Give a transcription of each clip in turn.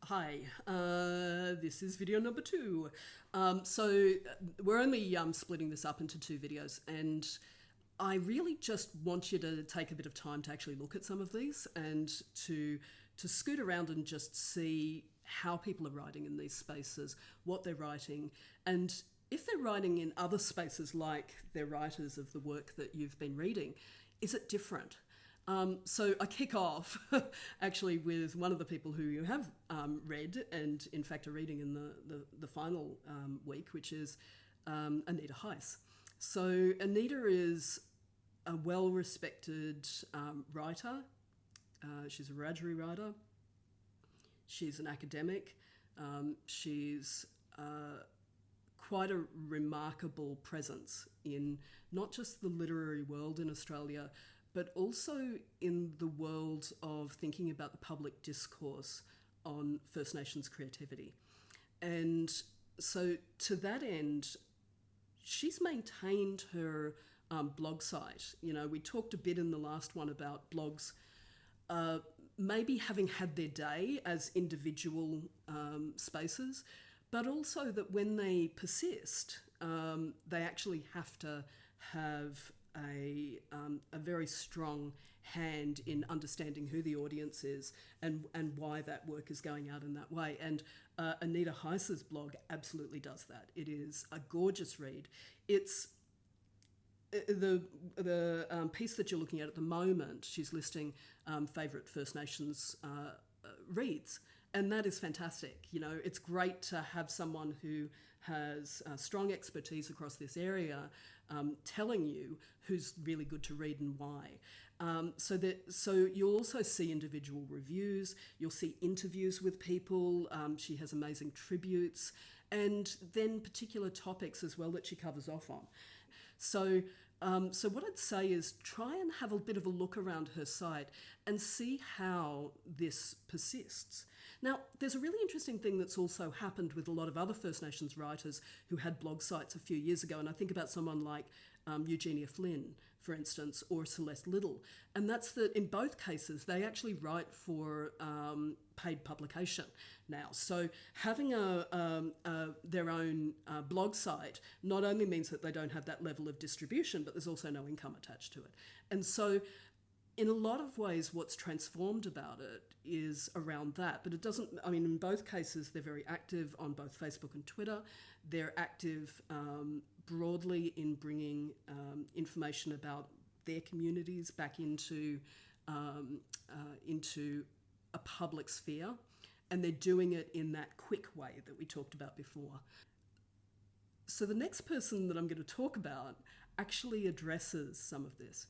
Hi, this is video number 2. We're only splitting this up into 2 videos, and I really just want you to take a bit of time to actually look at some of these and to scoot around and just see how people are writing in these spaces, what they're writing, and if they're writing in other spaces like they're writers of the work that you've been reading, is it different? So I kick off actually with one of the people who you have read and in fact are reading in the final week, which is Anita Heiss. So Anita is a well-respected writer. She's a Wiradjuri writer. She's an academic. She's quite a remarkable presence in not just the literary world in Australia, but also in the world of thinking about the public discourse on First Nations creativity. And so to that end, she's maintained her blog site. You know, we talked a bit in the last one about blogs maybe having had their day as individual spaces, but also that when they persist, they actually have to have a very strong hand in understanding who the audience is and why that work is going out in that way. And Anita Heiss's blog absolutely does that. It is a gorgeous read. It's the piece that you're looking at the moment. She's listing favourite First Nations reads. And that is fantastic. You know, it's great to have someone who has strong expertise across this area telling you who's really good to read and why. So you'll also see individual reviews, you'll see interviews with people, she has amazing tributes, and then particular topics as well that she covers off on. So what I'd say is try and have a bit of a look around her site and see how this persists. Now, there's a really interesting thing that's also happened with a lot of other First Nations writers who had blog sites a few years ago, and I think about someone like Eugenia Flynn, for instance, or Celeste Little, and that's that in both cases they actually write for paid publication now. So having their own blog site not only means that they don't have that level of distribution, but there's also no income attached to it. And so in a lot of ways, what's transformed about it is around that. But it doesn't, I mean, in both cases, they're very active on both Facebook and Twitter. They're active broadly in bringing information about their communities back into a public sphere. And they're doing it in that quick way that we talked about before. So the next person that I'm going to talk about actually addresses some of this.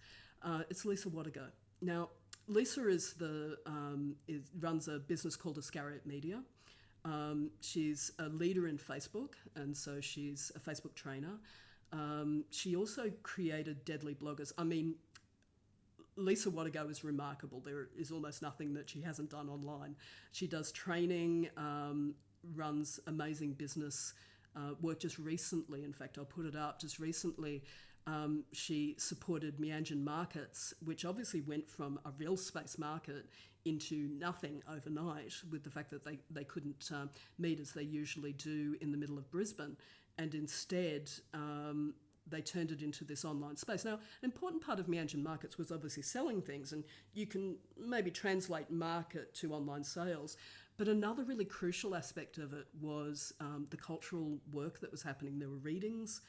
It's Lisa Wadigo. Now, Lisa runs a business called Iscariot Media. She's a leader in Facebook, and so she's a Facebook trainer. She also created Deadly Bloggers. I mean, Lisa Wadigo is remarkable. There is almost nothing that she hasn't done online. She does training, runs amazing business work. Just recently, in fact, I'll put it up, just recently, she supported Meanjin Markets, which obviously went from a real space market into nothing overnight with the fact that they couldn't meet as they usually do in the middle of Brisbane. And instead, they turned it into this online space. Now, an important part of Meanjin Markets was obviously selling things, and you can maybe translate market to online sales. But another really crucial aspect of it was the cultural work that was happening. There were readings,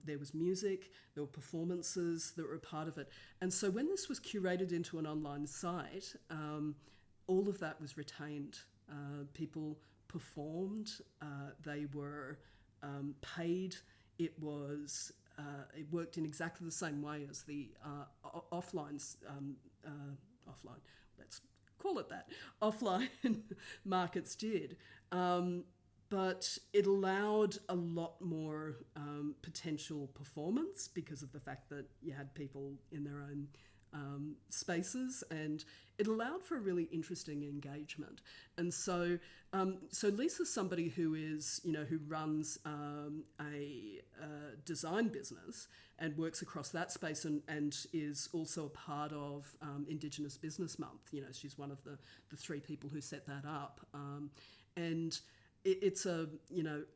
there was music, there were performances that were a part of it. And so when this was curated into an online site, all of that was retained. People performed, they were paid. It worked in exactly the same way as the offline, let's call it that, offline markets did. But it allowed a lot more potential performance because of the fact that you had people in their own spaces, and it allowed for a really interesting engagement. And so Lisa's somebody who is, who runs a design business and works across that space, and is also a part of Indigenous Business Month. She's one of the three people who set that up. And it's a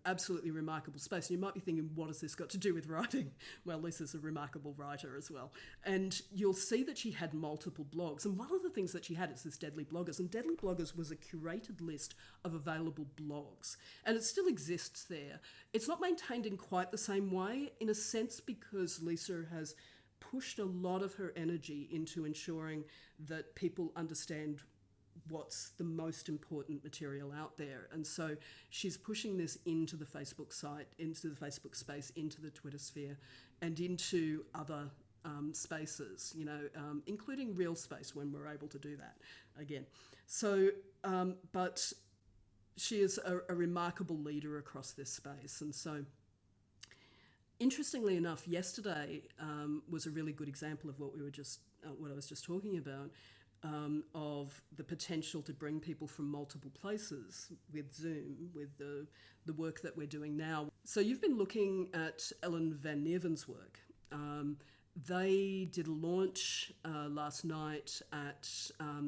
absolutely remarkable space. And you might be thinking, what has this got to do with writing? Well, Lisa's a remarkable writer as well. And you'll see that she had multiple blogs. And one of the things that she had is this Deadly Bloggers. And Deadly Bloggers was a curated list of available blogs. And it still exists there. It's not maintained in quite the same way, in a sense, because Lisa has pushed a lot of her energy into ensuring that people understand what's the most important material out there. And so she's pushing this into the Facebook site, into the Facebook space, into the Twitter sphere, and into other spaces, including Real Space when we're able to do that again. So, but she is a remarkable leader across this space. And so, interestingly enough, yesterday was a really good example of what I was just talking about. Of the potential to bring people from multiple places with Zoom, with the work that we're doing now. So you've been looking at Ellen van Neerven's work. They did a launch last night at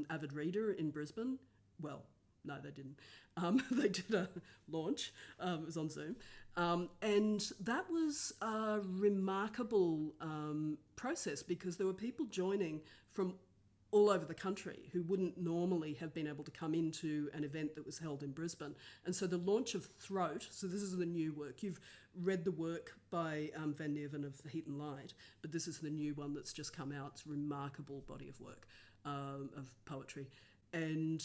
Avid Reader in Brisbane. Well, no, they didn't. They did a launch. It was on Zoom. And that was a remarkable process, because there were people joining from all over the country who wouldn't normally have been able to come into an event that was held in Brisbane. And so the launch of Throat, so this is the new work. You've read the work by Van Neerven of The Heat and Light, but this is the new one that's just come out. It's a remarkable body of work, of poetry. And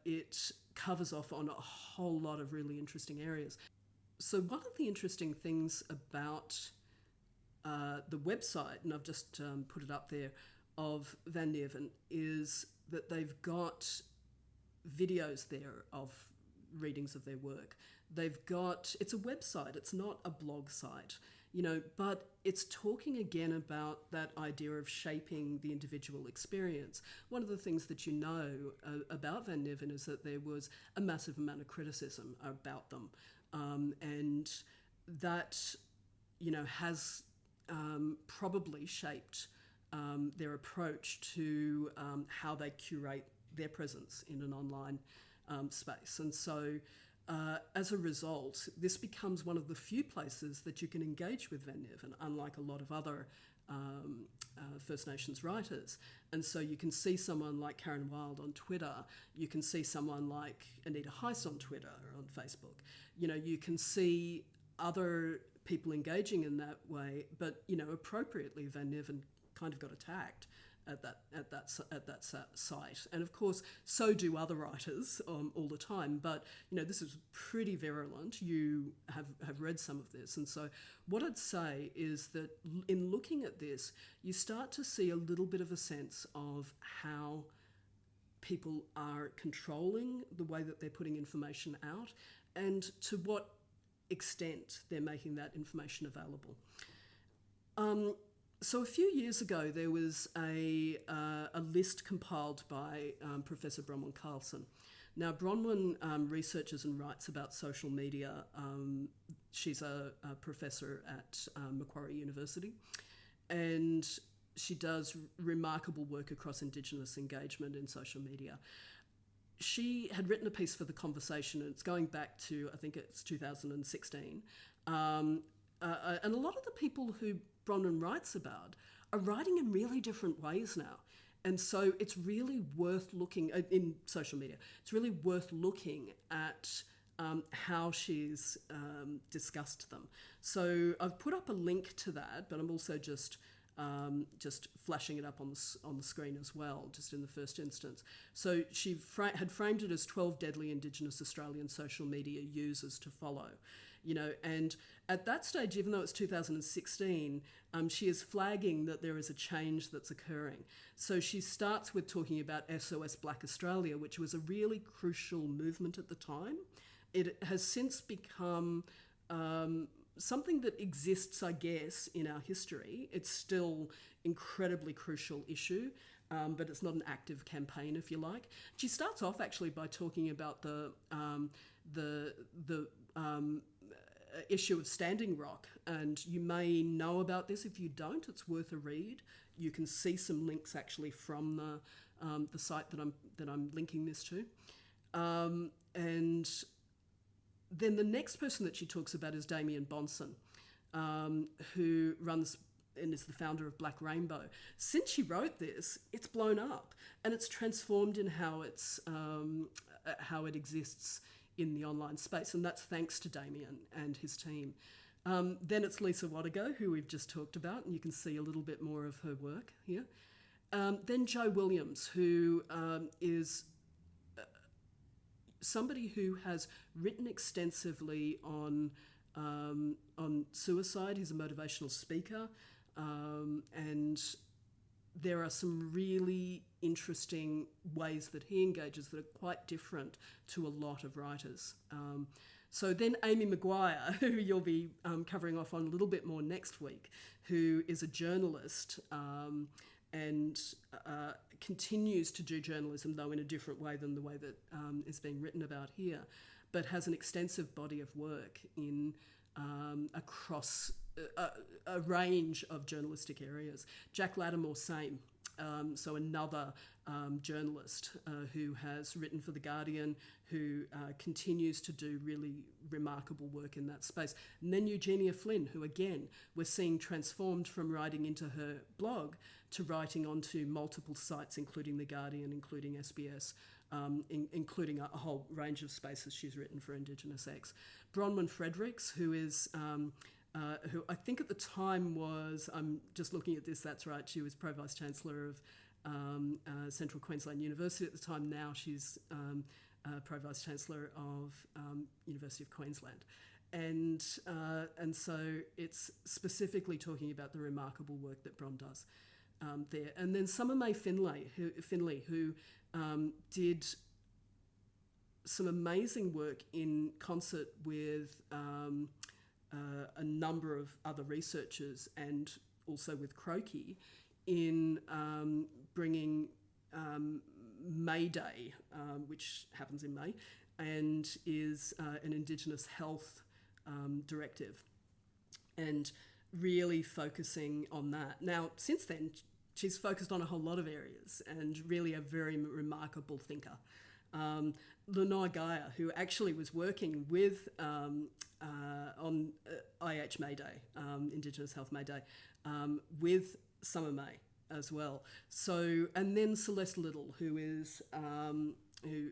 it covers off on a whole lot of really interesting areas. So one of the interesting things about the website, and I've just put it up there, of Van Neerven, is that they've got videos there of readings of their work. It's a website, it's not a blog site, but it's talking again about that idea of shaping the individual experience. One of the things that about Van Neerven is that there was a massive amount of criticism about them, and that, has probably shaped their approach to how they curate their presence in an online space. And so as a result, this becomes one of the few places that you can engage with Van Neerven, unlike a lot of other First Nations writers. And so you can see someone like Karen Wilde on Twitter, you can see someone like Anita Heiss on Twitter or on Facebook. You can see other people engaging in that way, but, appropriately, Van Neerven kind of got attacked at that site, and of course so do other writers all the time. But this is pretty virulent. You have read some of this, and so what I'd say is that in looking at this, you start to see a little bit of a sense of how people are controlling the way that they're putting information out, and to what extent they're making that information available. So a few years ago, there was a list compiled by Professor Bronwyn Carlson. Now, Bronwyn researches and writes about social media. She's a professor at Macquarie University, and she does remarkable work across Indigenous engagement in social media. She had written a piece for The Conversation, and it's going back to, I think it's 2016. And a lot of the people who Bronwyn writes about are writing in really different ways now. And so it's really worth looking in social media. It's really worth looking at how she's discussed them. So I've put up a link to that, but I'm also just flashing it up on the screen as well, just in the first instance. So she had framed it as 12 deadly Indigenous Australian social media users to follow. And at that stage, even though it's 2016, she is flagging that there is a change that's occurring. So she starts with talking about SOS Black Australia, which was a really crucial movement at the time. It has since become something that exists, I guess, in our history. It's still incredibly crucial issue, but it's not an active campaign, if you like. She starts off actually by talking about the issue of Standing Rock, and you may know about this. If you don't, it's worth a read. You can see some links actually from the site that I'm linking this to, and then the next person that she talks about is Damien Bonson, who runs and is the founder of Black Rainbow. Since she wrote this, it's blown up and it's transformed in how it exists in the online space, and that's thanks to Damien and his team. Then it's Lisa Wadigo, who we've just talked about, and you can see a little bit more of her work here. Then Jo Williams, who is somebody who has written extensively on suicide. He's a motivational speaker, and there are some really interesting ways that he engages that are quite different to a lot of writers. So then Amy Maguire, who you'll be covering off on a little bit more next week, who is a journalist and continues to do journalism, though in a different way than the way that is being written about here, but has an extensive body of work in across a range of journalistic areas. Jack Lattimore, same. So another journalist who has written for The Guardian, who continues to do really remarkable work in that space. And then Eugenia Flynn, who again, we're seeing transformed from writing into her blog to writing onto multiple sites, including The Guardian, including SBS, including a whole range of spaces she's written for Indigenous X. Bronwyn Fredericks, who is... who I think at the time was, I'm just looking at this, that's right, she was Pro Vice Chancellor of Central Queensland University at the time. Now she's Pro Vice Chancellor of University of Queensland. And so it's specifically talking about the remarkable work that Bron does there. And then Summer May Finlay, who did some amazing work in concert with a number of other researchers and also with Croaky in bringing May Day, which happens in May, and is an Indigenous health directive, and really focusing on that. Now, since then, she's focused on a whole lot of areas and really a very remarkable thinker. Lenore Geyer, who actually was working with on IH May Day, Indigenous Health May Day, with Summer May as well. So, and then Celeste Little, who is who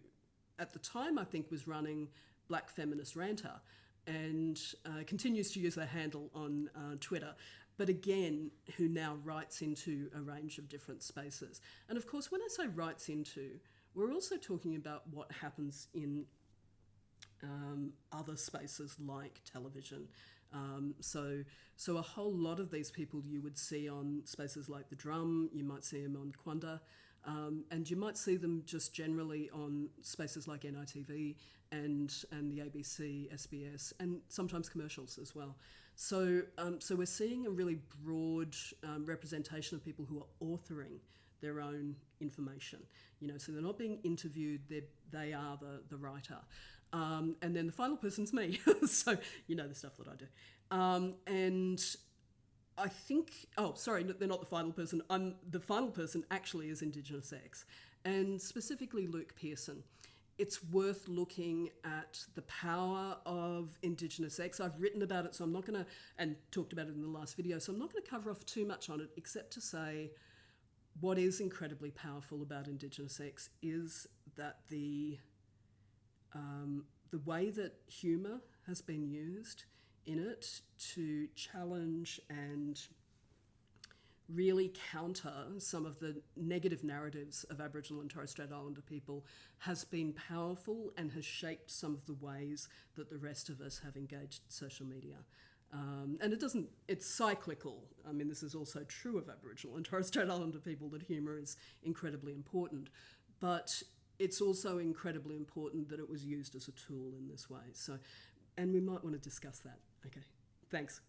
at the time I think was running Black Feminist Ranter, and continues to use their handle on Twitter, but again, who now writes into a range of different spaces. And of course, when I say writes into, we're also talking about what happens in other spaces like television. So a whole lot of these people you would see on spaces like The Drum, you might see them on Quanda, and you might see them just generally on spaces like NITV and the ABC, SBS, and sometimes commercials as well. So we're seeing a really broad representation of people who are authoring their own information, so they're not being interviewed, they are the writer. And then the final person's me, so the stuff that I do. And I think, they're not the final person. The final person actually is Indigenous X, and specifically Luke Pearson. It's worth looking at the power of Indigenous X. I've written about it, so I'm not going to, and talked about it in the last video, so I'm not going to cover off too much on it, except to say what is incredibly powerful about Indigenous X is that the way that humour has been used in it to challenge and really counter some of the negative narratives of Aboriginal and Torres Strait Islander people has been powerful and has shaped some of the ways that the rest of us have engaged social media. And it's cyclical. I mean, this is also true of Aboriginal and Torres Strait Islander people, that humour is incredibly important. But it's also incredibly important that it was used as a tool in this way. So, and we might want to discuss that. Okay. Thanks.